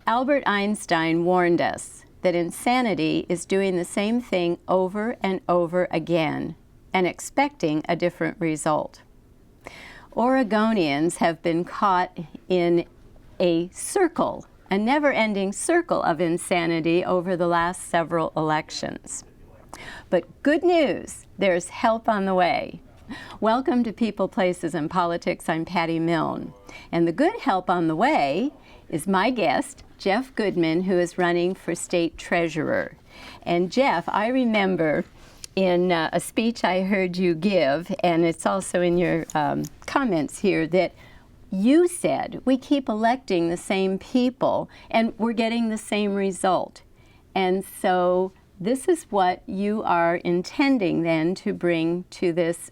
Albert Einstein warned us that insanity is doing the same thing over and over again and expecting a different result. Oregonians have been caught in a circle, a never-ending circle of insanity over the last several elections. But good news, there's help on the way. Welcome to People, Places, and Politics. I'm Patty Milne. And the good help on the way is my guest, Jeff Goodman, who is running for state treasurer. And Jeff, I remember in a speech I heard you give, and it's also in your comments here, that you said we keep electing the same people and we're getting the same result. And so this is what you are intending then to bring to this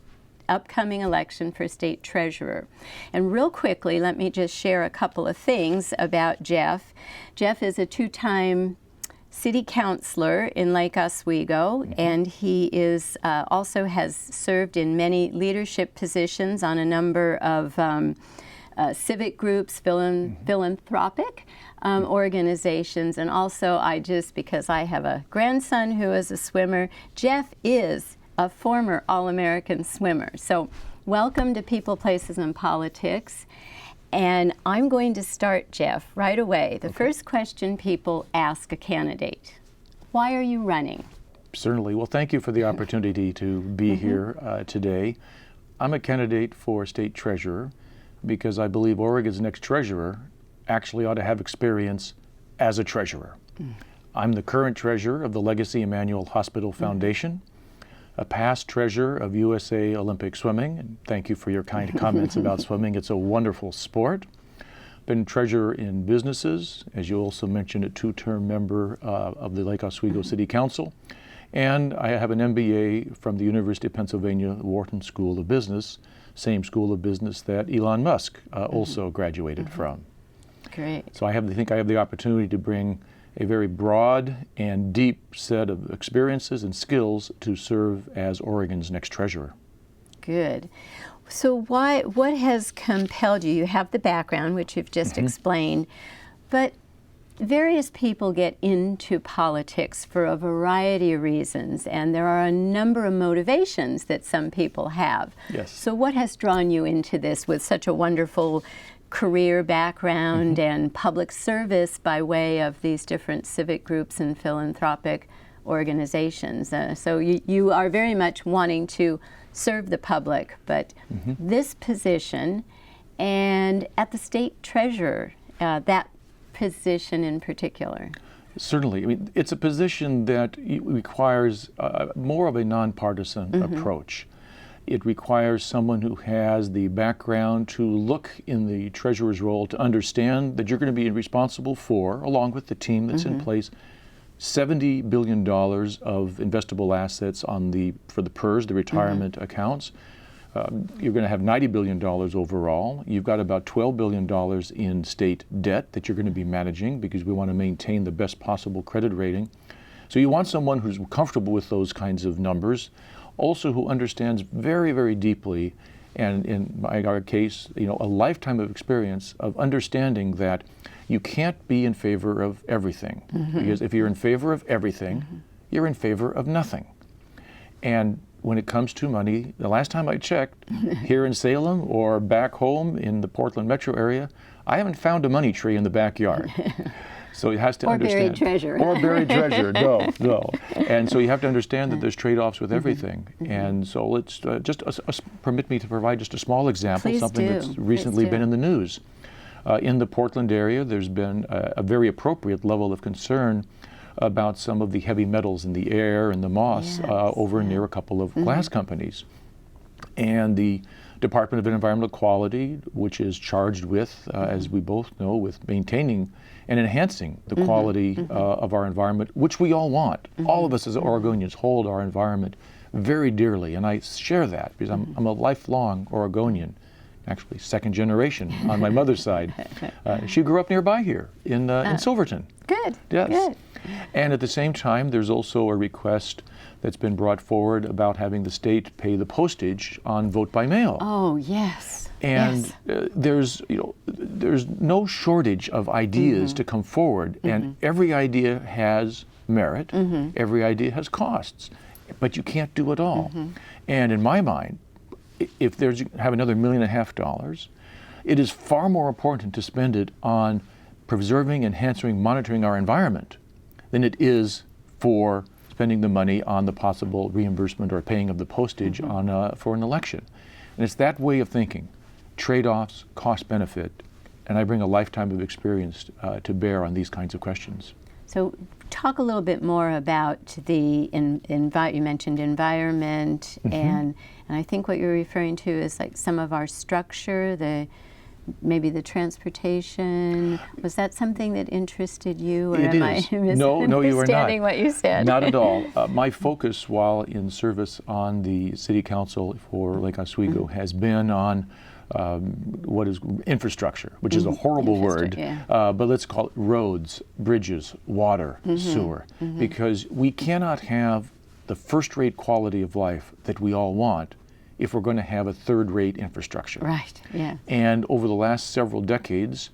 upcoming election for state treasurer. And real quickly, let me just share a couple of things about Jeff. Jeff is a two-time city councilor in Lake Oswego, and he is also has served in many leadership positions on a number of civic groups, philanthropic organizations, and also because I have a grandson who is a swimmer, Jeff is a former All-American swimmer. So welcome to People, Places, and Politics. And I'm going to start, Jeff, right away. The first question people ask a candidate: why are you running? Certainly. Well, thank you for the opportunity to be here today. I'm a candidate for state treasurer because I believe Oregon's next treasurer actually ought to have experience as a treasurer. I'm the current treasurer of the Legacy Emmanuel Hospital Foundation, a past treasurer of USA Olympic Swimming, and thank you for your kind comments about swimming. It's a wonderful sport. Been treasurer in businesses, as you also mentioned, a two-term member of the Lake Oswego City Council, and I have an MBA from the University of Pennsylvania Wharton School of Business, same school of business that Elon Musk also graduated from. Great. So I think I have the opportunity to bring a very broad and deep set of experiences and skills to serve as Oregon's next treasurer. Good. So what has compelled you? You have the background, which you've just explained, but various people get into politics for a variety of reasons, and there are a number of motivations that some people have. Yes. So what has drawn you into this with such a wonderful career background and public service by way of these different civic groups and philanthropic organizations? So you are very much wanting to serve the public, but this position and at the state treasurer, that position in particular. Certainly. I mean, it's a position that requires more of a nonpartisan approach. It requires someone who has the background to look in the treasurer's role to understand that you're going to be responsible for, along with the team that's in place, $70 billion of investable assets for the PERS, the retirement accounts. You're going to have $90 billion overall. You've got about $12 billion in state debt that you're going to be managing because we want to maintain the best possible credit rating. So you want someone who's comfortable with those kinds of numbers, also who understands very, very deeply, and in our case, a lifetime of experience of understanding that you can't be in favor of everything. Because if you're in favor of everything, you're in favor of nothing. And when it comes to money, the last time I checked, here in Salem or back home in the Portland metro area, I haven't found a money tree in the backyard. So it has to understand. Or buried treasure. Or buried treasure, no. And so you have to understand that there's trade-offs with everything. And so let's permit me to provide just a small example, Please something do. that's recently been in the news. In the Portland area, there's been a very appropriate level of concern about some of the heavy metals in the air and the moss over near a couple of glass companies. And the Department of Environmental Quality, which is charged with, as we both know, with maintaining and enhancing the quality of our environment, which we all want. All of us as Oregonians hold our environment very dearly, and I share that because I'm a lifelong Oregonian. actually second generation on my mother's side. She grew up nearby here in Silverton. Good. Yes. Good. And at the same time, there's also a request that's been brought forward about having the state pay the postage on vote by mail. Oh, yes. And yes. There's no shortage of ideas to come forward, and every idea has merit, every idea has costs, but you can't do it all. And in my mind, if there's have another $1.5 million, it is far more important to spend it on preserving, enhancing, monitoring our environment than it is for spending the money on the possible reimbursement or paying of the postage on for an election. And it's that way of thinking, trade-offs, cost-benefit, and I bring a lifetime of experience to bear on these kinds of questions. So talk a little bit more about the, you mentioned environment, and I think what you're referring to is like some of our structure, maybe the transportation. Was that something that interested you, or it am is. I No, you are misunderstanding not. what you said? Not at all. My focus while in service on the City Council for Lake Oswego has been on what is infrastructure, which is a horrible word, but let's call it roads, bridges, water, sewer, because we cannot have the first-rate quality of life that we all want if we're going to have a third-rate infrastructure. Right, yeah. And over the last several decades,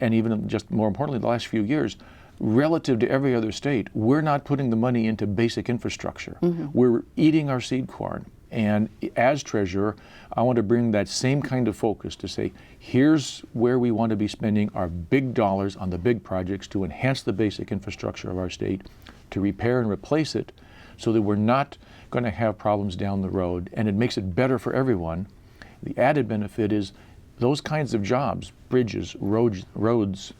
and even just more importantly, the last few years, relative to every other state, we're not putting the money into basic infrastructure. We're eating our seed corn. And as treasurer, I want to bring that same kind of focus to say, here's where we want to be spending our big dollars on the big projects to enhance the basic infrastructure of our state, to repair and replace it, so that we're not going to have problems down the road, and it makes it better for everyone. The added benefit is those kinds of jobs, bridges, roads,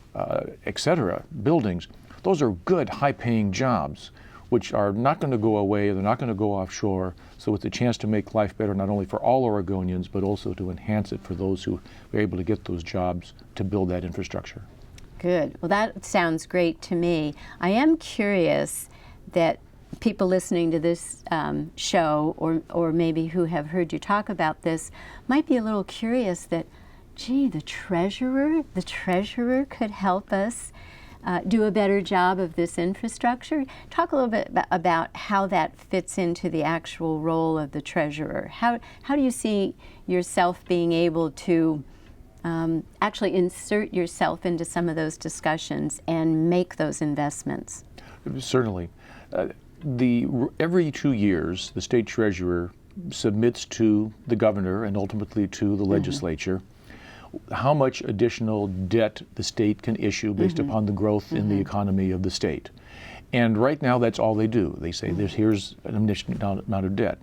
etc., buildings, those are good, high-paying jobs, which are not going to go away, they're not going to go offshore, so it's a chance to make life better not only for all Oregonians, but also to enhance it for those who are able to get those jobs to build that infrastructure. Good. Well, that sounds great to me. I am curious that people listening to this show, or maybe who have heard you talk about this, might be a little curious that, gee, the treasurer could help us do a better job of this infrastructure. Talk a little bit about how that fits into the actual role of the treasurer. How do you see yourself being able to actually insert yourself into some of those discussions and make those investments? Certainly. Every 2 years, the state treasurer submits to the governor and ultimately to the legislature how much additional debt the state can issue based upon the growth in the economy of the state. And right now, that's all they do. They say, here's an omniscient amount of debt.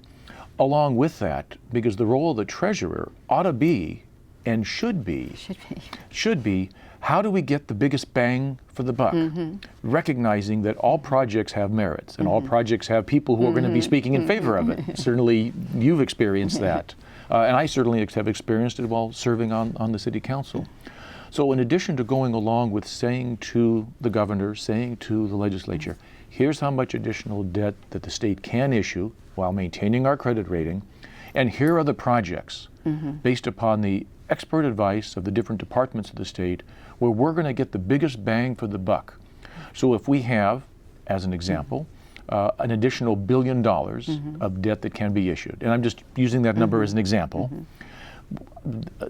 Along with that, because the role of the treasurer ought to be, and should be, how do we get the biggest bang for the buck? Recognizing that all projects have merits, and all projects have people who are going to be speaking in favor of it. Certainly, you've experienced that. And I certainly have experienced it while serving on the City Council. So in addition to going along with saying to the governor, saying to the legislature, here's how much additional debt that the state can issue while maintaining our credit rating, and here are the projects based upon the expert advice of the different departments of the state where we're going to get the biggest bang for the buck. So if we have, as an example, an additional $1 billion of debt that can be issued. And I'm just using that number as an example.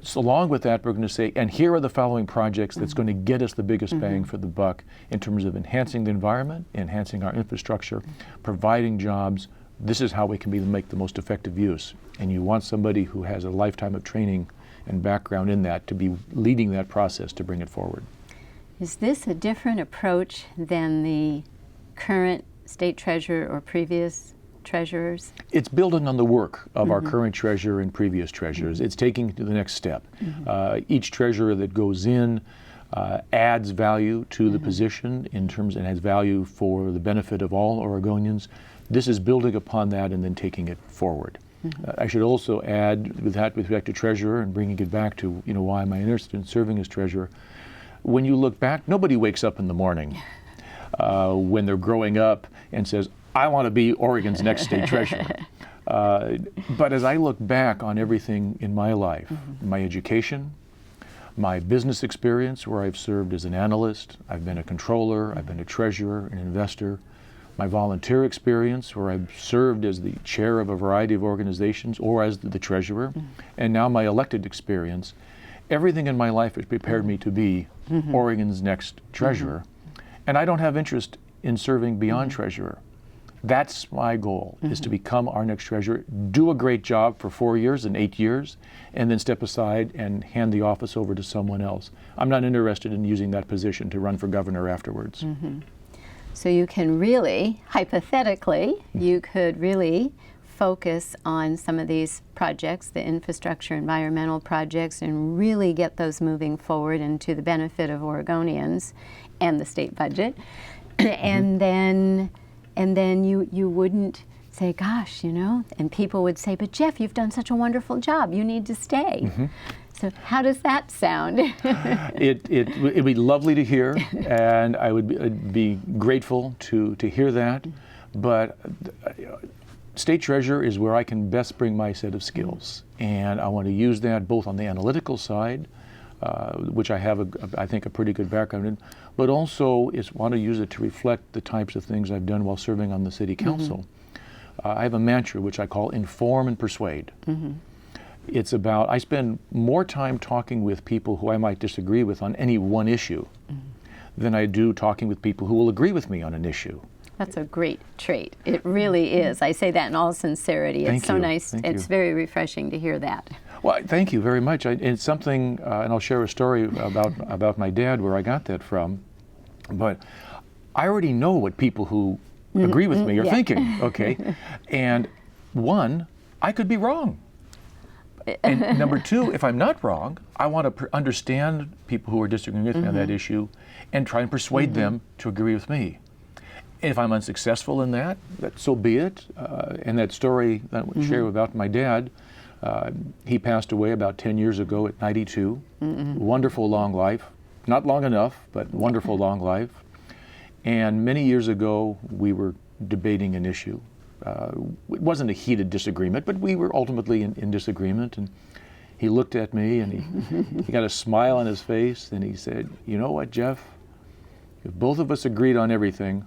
So along with that, we're going to say, and here are the following projects that's going to get us the biggest bang for the buck in terms of enhancing the environment, enhancing our infrastructure, providing jobs. This is how we can make the most effective use. And you want somebody who has a lifetime of training and background in that to be leading that process to bring it forward. Is this a different approach than the current state treasurer or previous treasurers? It's building on the work of our current treasurer and previous treasurers. It's taking it to the next step. Each treasurer that goes in adds value to the position in terms, and has value for the benefit of all Oregonians. This is building upon that and then taking it forward. I should also add, with respect to treasurer and bringing it back to why am I interested in serving as treasurer. When you look back, nobody wakes up in the morning when they're growing up and says, I want to be Oregon's next state treasurer. But as I look back on everything in my life, my education, my business experience where I've served as an analyst, I've been a controller, I've been a treasurer, an investor, my volunteer experience where I've served as the chair of a variety of organizations or as the treasurer, and now my elected experience, everything in my life has prepared me to be Oregon's next treasurer. And I don't have interest in serving beyond treasurer. That's my goal, is to become our next treasurer, do a great job for 4 years and 8 years, and then step aside and hand the office over to someone else. I'm not interested in using that position to run for governor afterwards. So you can really, hypothetically, you could really focus on some of these projects, the infrastructure, environmental projects, and really get those moving forward and to the benefit of Oregonians and the state budget. And then you wouldn't say, gosh, and people would say, but Jeff, you've done such a wonderful job, you need to stay. So how does that sound? It'd be lovely to hear, and I would be grateful to hear that. But state treasurer is where I can best bring my set of skills, and I want to use that both on the analytical side, which I have, I think, a pretty good background in, but also want to use it to reflect the types of things I've done while serving on the city council. I have a mantra which I call inform and persuade. It's about, I spend more time talking with people who I might disagree with on any one issue than I do talking with people who will agree with me on an issue. That's a great trait. It really is. I say that in all sincerity. It's so nice. It's very refreshing to hear that. Well, thank you very much. It's something, and I'll share a story about my dad where I got that from. But I already know what people who agree with me are thinking, okay? And one, I could be wrong. And number two, if I'm not wrong, I want to understand people who are disagreeing with me on that issue and try and persuade them to agree with me. And if I'm unsuccessful in that, so be it. And that story that I share about my dad, he passed away about 10 years ago at 92. Wonderful long life. Not long enough, but wonderful long life. And many years ago, we were debating an issue. It wasn't a heated disagreement, but we were ultimately in disagreement. And he looked at me and he got a smile on his face and he said, you know what, Jeff? If both of us agreed on everything,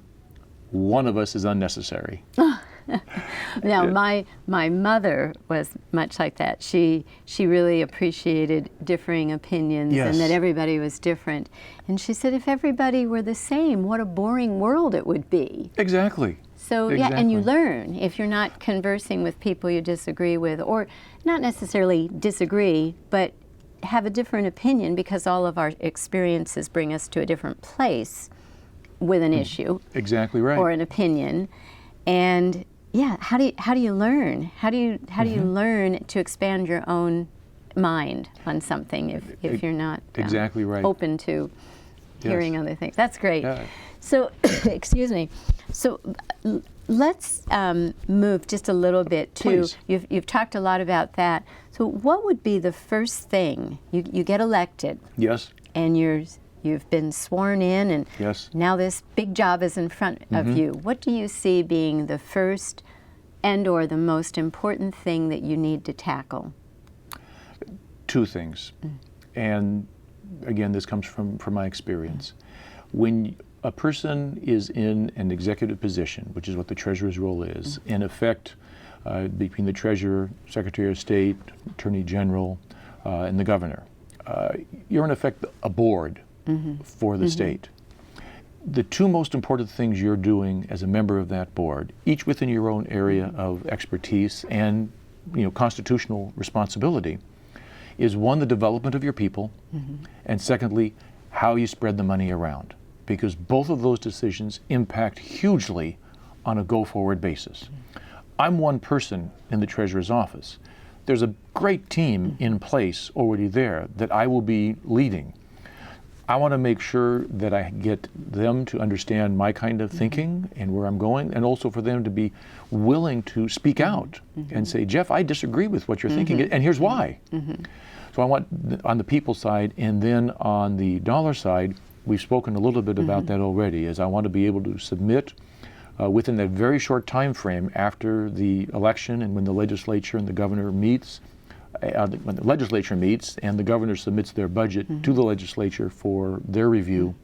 one of us is unnecessary. Now, my mother was much like that. She really appreciated differing opinions and that everybody was different. And she said, if everybody were the same, what a boring world it would be. Exactly. So, yeah, and you learn if you're not conversing with people you disagree with, or not necessarily disagree, but have a different opinion because all of our experiences bring us to a different place with an issue. Exactly right. Or an opinion. And yeah, how do you learn? How do you learn to expand your own mind on something if you're not exactly right. open to hearing other things? That's great. Yeah. So, excuse me. So let's move just a little bit to, Please. You've talked a lot about that. So what would be the first thing, you get elected. Yes. And you've been sworn in, and now this big job is in front of you. What do you see being the first and or the most important thing that you need to tackle? Two things. And again, this comes from my experience. When a person is in an executive position, which is what the treasurer's role is, in effect, between the treasurer, secretary of state, attorney general, and the governor, you're in effect a board for the state. The two most important things you're doing as a member of that board, each within your own area of expertise and constitutional responsibility, is one, the development of your people, and secondly, how you spread the money around. Because both of those decisions impact hugely on a go-forward basis. I'm one person in the treasurer's office. There's a great team in place already there that I will be leading. I want to make sure that I get them to understand my kind of thinking and where I'm going, and also for them to be willing to speak out and say, Jeff, I disagree with what you're thinking, and here's why. So I want, on the people side, and then on the dollar side, we've spoken a little bit about that already, is I want to be able to submit within that very short time frame after the election and when the legislature and the governor meets, when the legislature meets and the governor submits their budget to the legislature for their review,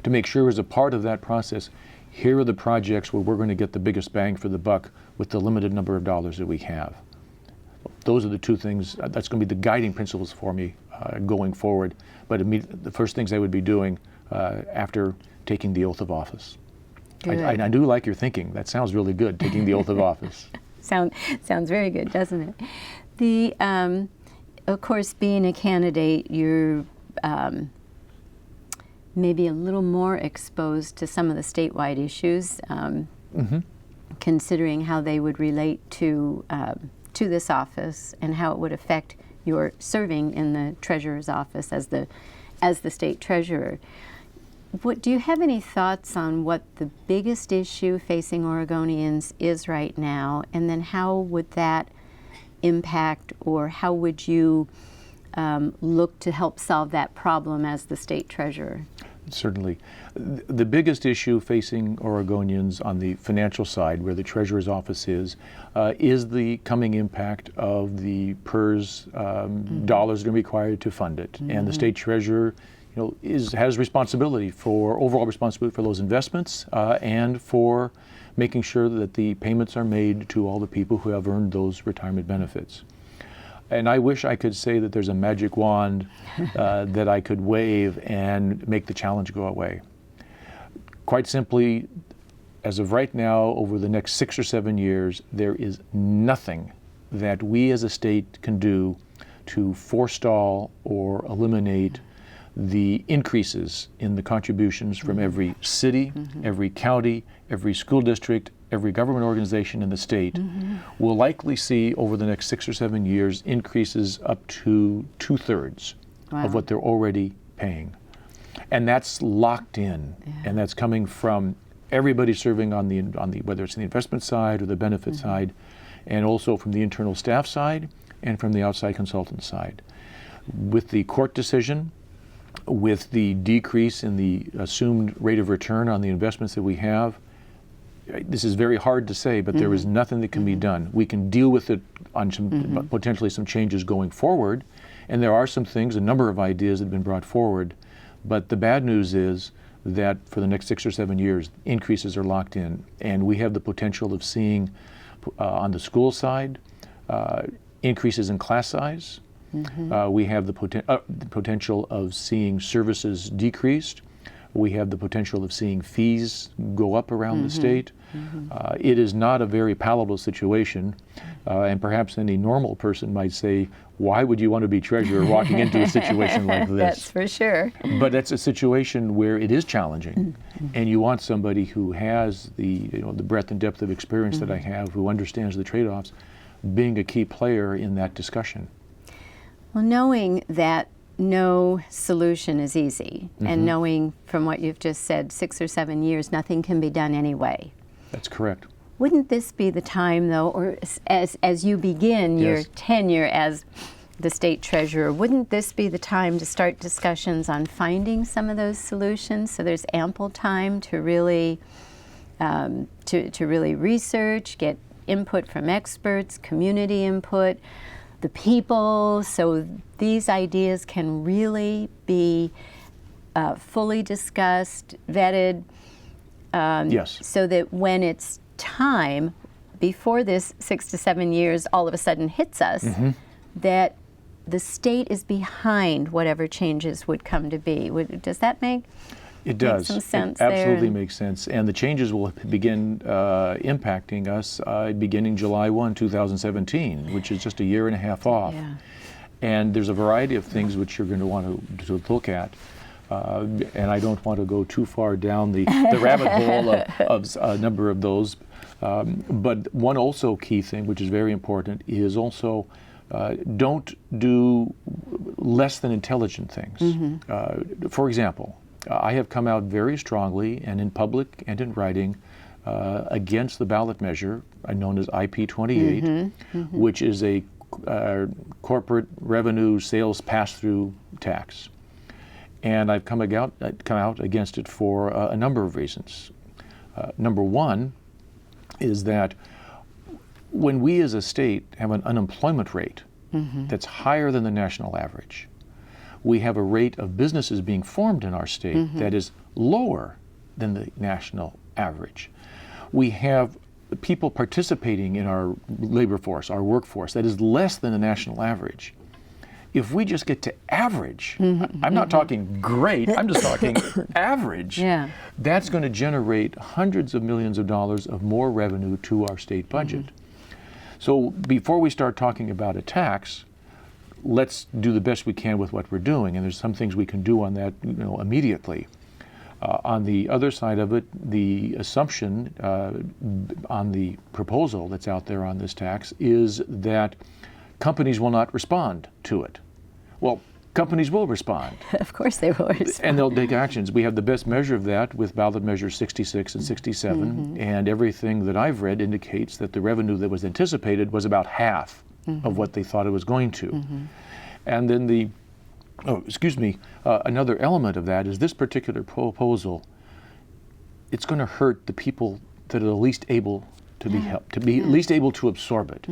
to make sure as a part of that process, here are the projects where we're going to get the biggest bang for the buck with the limited number of dollars that we have. Those are the two things, that's going to be the guiding principles for me going forward. But the first things I would be doing after taking the oath of office. I do like your thinking. That sounds really good, taking the oath of office. Sounds very good, doesn't it? Of course, being a candidate, you're maybe a little more exposed to some of the statewide issues, considering how they would relate to this office and how it would affect your serving in the treasurer's office as the state treasurer. Do you have any thoughts on what the biggest issue facing Oregonians is right now, and then how would that impact, or how would you look to help solve that problem as the state treasurer? Certainly. The biggest issue facing Oregonians on the financial side, where the treasurer's office is the coming impact of the PERS dollars that are required to fund it. And the state treasurer has responsibility for, overall responsibility for those investments and for making sure that the payments are made to all the people who have earned those retirement benefits. And I wish I could say that there's a magic wand that I could wave and make the challenge go away. Quite simply, as of right now, over the next 6 or 7 years, there is nothing that we as a state can do to forestall or eliminate the increases in the contributions from every city, every county, every school district, every government organization in the state. Will likely see over the next 6 or 7 years increases up to 2/3 of what they're already paying. And that's locked in, and that's coming from everybody serving on the whether it's the investment side or the benefit side, and also from the internal staff side and from the outside consultant side. With the court decision, with the decrease in the assumed rate of return on the investments that we have, this is very hard to say, but there is nothing that can be done. We can deal with it on some potentially some changes going forward, and there are some things, a number of ideas that have been brought forward, but the bad news is that for the next 6 or 7 years, increases are locked in, and we have the potential of seeing on the school side increases in class size. We have the potential of seeing services decreased. We have the potential of seeing fees go up around the state. It is not a very palatable situation, and perhaps any normal person might say, why would you want to be treasurer walking into a situation like this? That's for sure. But it's a situation where it is challenging, and you want somebody who has the breadth and depth of experience that I have, who understands the trade-offs, being a key player in that discussion. Well, knowing that no solution is easy, and knowing from what you've just said, 6 or 7 years, nothing can be done anyway. That's correct. Wouldn't this be the time, though, or as you begin your tenure as the state treasurer, wouldn't this be the time to start discussions on finding some of those solutions, so there's ample time to really to really research, get input from experts, community input, the people, so these ideas can really be fully discussed, vetted, so that when it's time, before this 6 to 7 years all of a sudden hits us, that the state is behind whatever changes would come to be. Does that make It does. some sense it absolutely there? makes sense. And the changes will begin impacting us beginning July 1, 2017, which is just a year and a half off. Yeah. And there's a variety of things which you're going to want to look at. And I don't want to go too far down the rabbit hole of a number of those. But one also key thing, which is very important, is also don't do less than intelligent things. For example, I have come out very strongly and in public and in writing against the ballot measure known as IP28, which is a corporate revenue sales pass-through tax. And I've come out against it for a number of reasons. Number one is that when we as a state have an unemployment rate that's higher than the national average, we have a rate of businesses being formed in our state that is lower than the national average. We have people participating in our labor force, our workforce, that is less than the national average. If we just get to average, I'm not talking great, I'm just talking average, that's going to generate hundreds of millions of dollars of more revenue to our state budget. So before we start talking about a tax, let's do the best we can with what we're doing, and there's some things we can do on that, immediately. On the other side of it, the assumption on the proposal that's out there on this tax is that companies will not respond to it. Well, companies will respond. Of course they will respond. And they'll take actions. We have the best measure of that with ballot measures 66 and 67, and everything that I've read indicates that the revenue that was anticipated was about half of what they thought it was going to. And then another element of that is this particular proposal, it's going to hurt the people that are the least able to be helped, to be at least able to absorb it.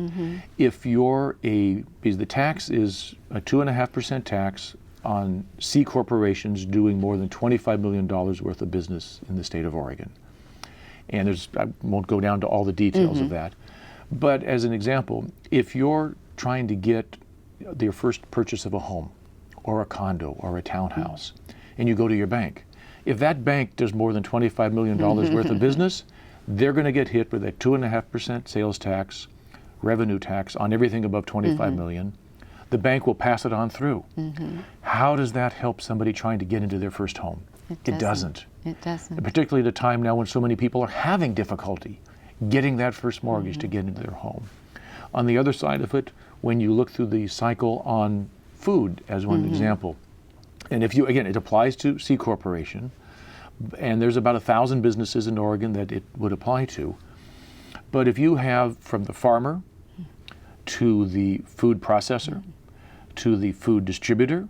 If you're because the tax is a 2.5% tax on C corporations doing more than $25 million worth of business in the state of Oregon. And I won't go down to all the details of that. But as an example, if you're trying to get your first purchase of a home or a condo or a townhouse, and you go to your bank, if that bank does more than $25 million worth of business, they're going to get hit with a 2.5% sales tax, revenue tax on everything above 25 million. The bank will pass it on through. How does that help somebody trying to get into their first home? It doesn't. It doesn't. Particularly at a time now when so many people are having difficulty getting that first mortgage to get into their home. On the other side of it, when you look through the cycle on food as one example, and if you, again, it applies to C corporation, and there's about 1,000 businesses in Oregon that it would apply to. But if you have from the farmer to the food processor, to the food distributor,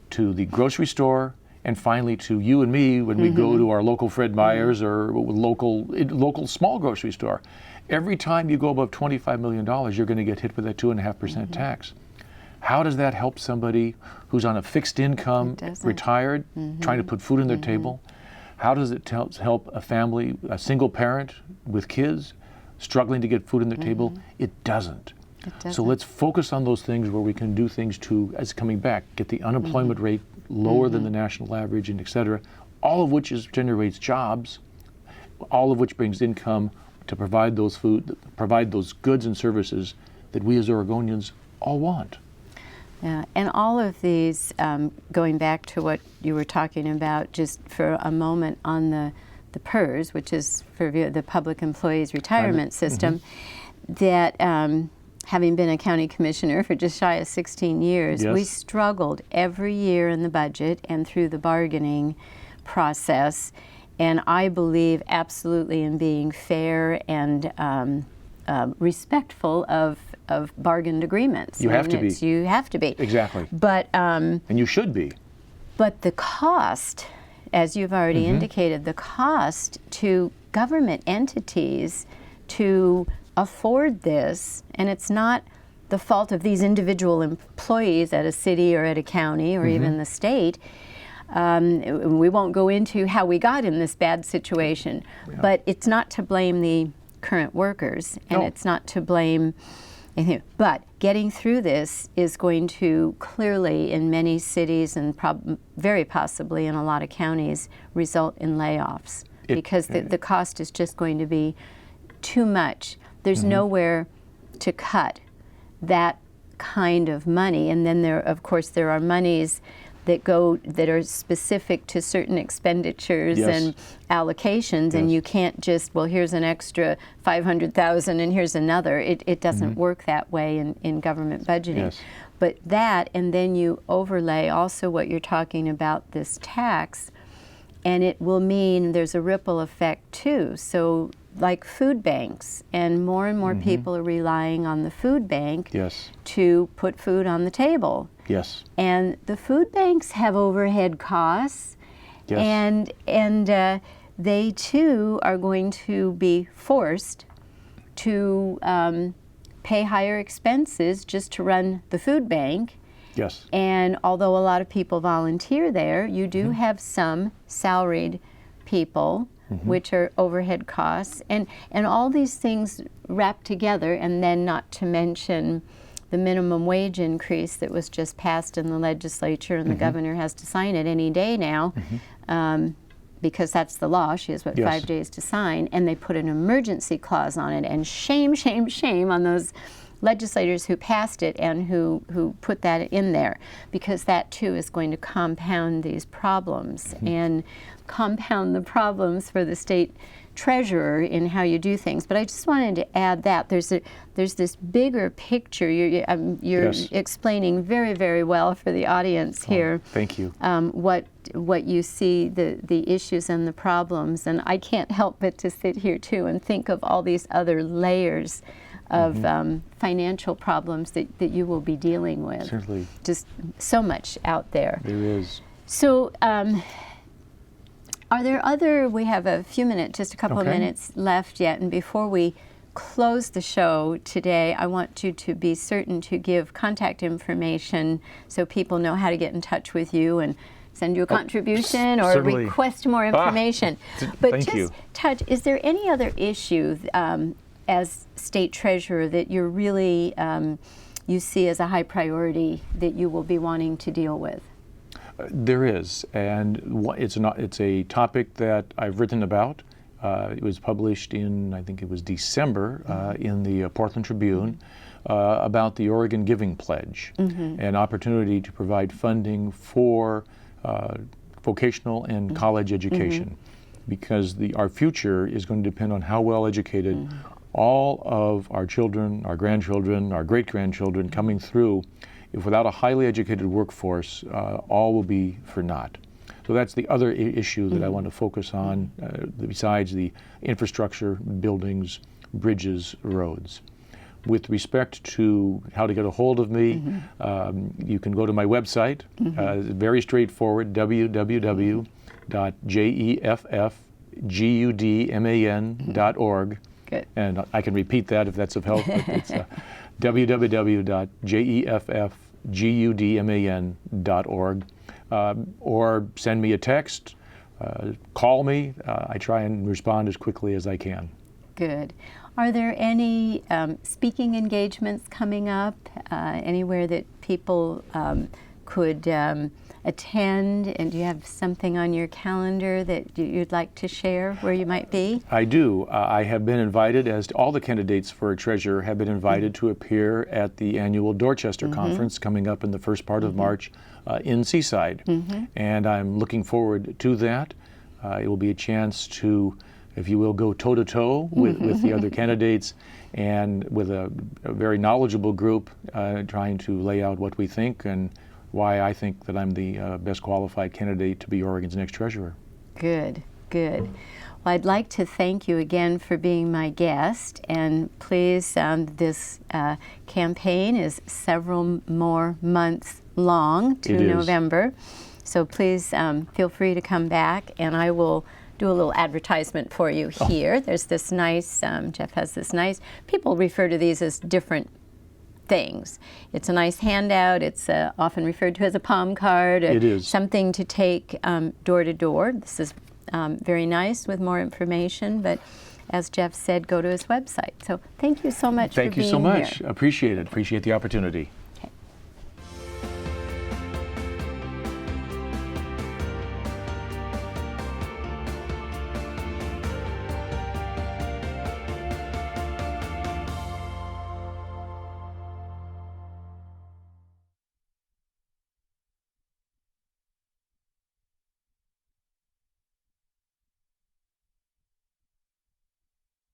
to the grocery store, and finally to you and me when we go to our local Fred Meyer's or local small grocery store, every time you go above $25 million, you're going to get hit with that 2.5% tax. How does that help somebody who's on a fixed income, retired, trying to put food on their table? How does it help a family, a single parent with kids, struggling to get food on their table? It doesn't. So let's focus on those things where we can do things to, as coming back, get the unemployment rate lower than the national average, and et cetera, all of which generates jobs, all of which brings income to provide those goods and services that we as Oregonians all want. Yeah, and all of these, going back to what you were talking about just for a moment on the PERS, which is for the Public Employees Retirement System, that having been a county commissioner for just shy of 16 years, we struggled every year in the budget and through the bargaining process, and I believe absolutely in being fair and respectful of bargained agreements. You have to be. You have to be. Exactly. But and you should be. But the cost, as you've already indicated, the cost to government entities to afford this, and it's not the fault of these individual employees at a city or at a county or even the state. We won't go into how we got in this bad situation, but it's not to blame the current workers, and it's not to blame anything. But getting through this is going to clearly, in many cities and very possibly in a lot of counties, result in layoffs because the cost is just going to be too much. There's nowhere to cut that kind of money, and then of course there are monies that are specific to certain expenditures and allocations, and you can't just, well, here's an extra $500,000 and here's another. It doesn't work that way in government budgeting. But that, and then you overlay also what you're talking about, this tax, and it will mean there's a ripple effect too. So like food banks, and more people are relying on the food bank to put food on the table. And the food banks have overhead costs, and they too are going to be forced to pay higher expenses just to run the food bank. Yes. And although a lot of people volunteer there, you do have some salaried people, which are overhead costs, and all these things wrapped together, and then not to mention the minimum wage increase that was just passed in the legislature, and the governor has to sign it any day now, because that's the law. She has, what, Yes. 5 days to sign, and they put an emergency clause on it, and shame, shame, shame on those legislators who passed it and who put that in there, because that too is going to compound these problems and compound the problems for the state treasurer in how you do things. But I just wanted to add that there's this bigger picture. You're Yes. explaining very, very well for the audience here. Thank you. What you see, the issues and the problems, and I can't help but to sit here too and think of all these other layers of financial problems that you will be dealing with. Certainly. Just so much out there. There is. So, are there other, we have a few minutes, just a couple of Okay. minutes left yet, and before we close the show today, I want you to be certain to give contact information so people know how to get in touch with you and send you a contribution or certainly. request more information. But thank just you. touch, is there any other issue as state treasurer that you're really, you see as a high priority that you will be wanting to deal with? There is, and it's a topic that I've written about. It was published in, I think it was December, in the Portland Tribune, about the Oregon Giving Pledge, an opportunity to provide funding for vocational and college education, because our future is going to depend on how well educated all of our children, our grandchildren, our great-grandchildren coming through. If without a highly educated workforce, all will be for naught. So that's the other issue that I want to focus on, besides the infrastructure, buildings, bridges, roads. With respect to how to get a hold of me, you can go to my website. Very straightforward, www.jeffgudman.org. Good. And I can repeat that if that's of help. But it's www.jeffgudman.org. Or send me a text, call me. I try and respond as quickly as I can. Good. Are there any speaking engagements coming up, anywhere that people could attend? And do you have something on your calendar that you'd like to share where you might be? I do. I have been invited, as all the candidates for treasurer have been invited to appear at the annual Dorchester Conference coming up in the first part of March in Seaside. And I'm looking forward to that. It will be a chance to, if you will, go toe-to-toe with the other candidates, and with a very knowledgeable group trying to lay out what we think and why I think that I'm the best qualified candidate to be Oregon's next treasurer. Good, good. Well, I'd like to thank you again for being my guest, and please, this campaign is several more months long to It is. November, so please feel free to come back, and I will do a little advertisement for you here. There's this nice, Jeff has this nice, people refer to these as different things. It's a nice handout. It's often referred to as a palm card. It is. Something to take door to door. This is very nice with more information, but as Jeff said, go to his website. So thank you so much for being here. Thank you so much. Appreciate it. Appreciate the opportunity.